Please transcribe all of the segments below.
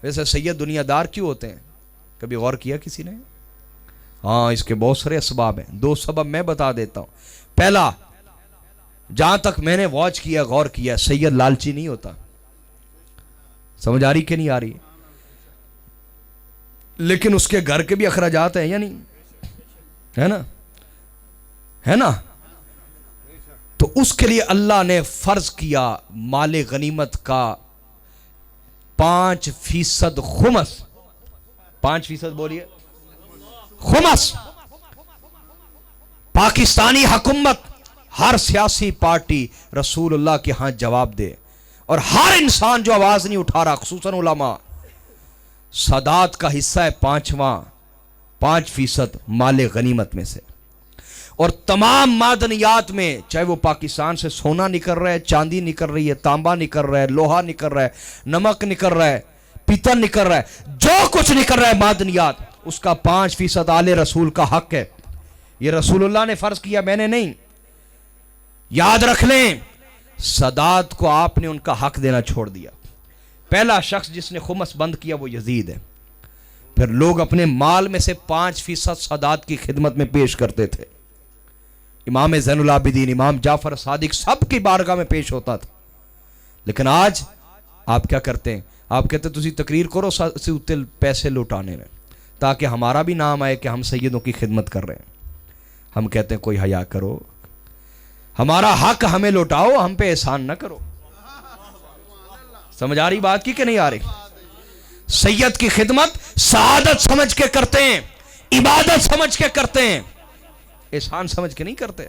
ویسے سید دنیا دار کیوں ہوتے ہیں؟ کبھی غور کیا کسی نے؟ ہاں، اس کے بہت سارے اسباب ہیں. 2 سبب میں بتا دیتا ہوں. پہلا، جہاں تک میں نے واچ کیا، غور کیا، سید لالچی نہیں ہوتا. سمجھ آ رہی کہ نہیں آ رہی؟ لیکن اس کے گھر کے بھی اخراجات ہیں یا نہیں؟ ہے نا؟ ہے نا؟ تو اس کے لیے اللہ نے فرض کیا مال غنیمت کا 5% خمس. 5% بولیے خمس. پاکستانی حکومت، ہر سیاسی پارٹی رسول اللہ کے ہاں جواب دے، اور ہر انسان جو آواز نہیں اٹھا رہا، خصوصاً علماء. سادات کا حصہ ہے 5% مال غنیمت میں سے. اور تمام معدنیات میں، چاہے وہ پاکستان سے سونا نکل رہا ہے، چاندی نکل رہی ہے، تانبا نکل رہا ہے، لوہا نکل رہا ہے، نمک نکل رہا ہے، پیتل نکل رہا ہے، جو کچھ نکل رہا ہے معدنیات، اس کا 5% آل رسول کا حق ہے. یہ رسول اللہ نے فرض کیا، میں نے نہیں. یاد رکھ لیں، سادات کو آپ نے ان کا حق دینا چھوڑ دیا. پہلا شخص جس نے خمس بند کیا وہ یزید ہے. پھر لوگ اپنے مال میں سے 5% سادات کی خدمت میں پیش کرتے تھے. امام زین العابدین، امام جعفر صادق سب کی بارگاہ میں پیش ہوتا تھا. لیکن آج آپ کیا کرتے ہیں؟ آپ کہتے ہیں تسی تقریر کرو پیسے لوٹانے میں، تاکہ ہمارا بھی نام آئے کہ ہم سیدوں کی خدمت کر رہے ہیں. ہم کہتے ہیں کوئی حیا کرو، ہمارا حق ہمیں لوٹاؤ، ہم پہ احسان نہ کرو. سمجھ آ رہی بات کی کہ نہیں آ رہی؟ سید کی خدمت سعادت سمجھ کے کرتے ہیں، عبادت سمجھ کے کرتے ہیں، احسان سمجھ کے نہیں کرتے.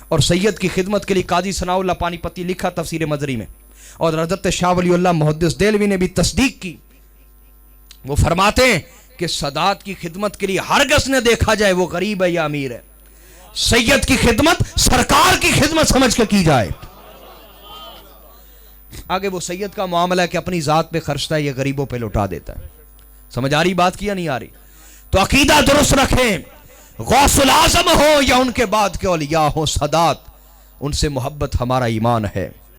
اور سید کی خدمت کے لیے قاضی ثناء اللہ پانی پتی لکھا تفسیر مظری میں، اور حضرت شاہ ولی اللہ محدث دہلوی نے بھی تصدیق کی. وہ فرماتے ہیں کہ سادات کی خدمت کے لیے ہرگز نہ دیکھا جائے وہ غریب ہے یا امیر ہے. سید کی خدمت سرکار کی خدمت سمجھ کے کی جائے. آگے وہ سید کا معاملہ ہے کہ اپنی ذات پہ خرچتا ہے یا غریبوں پہ لوٹا دیتا ہے. سمجھ آ رہی بات کی یا نہیں آ رہی؟ تو عقیدہ درست رکھیں. غوث العظم ہو یا ان کے بعد کے اولیاء ہو، سادات، ان سے محبت ہمارا ایمان ہے.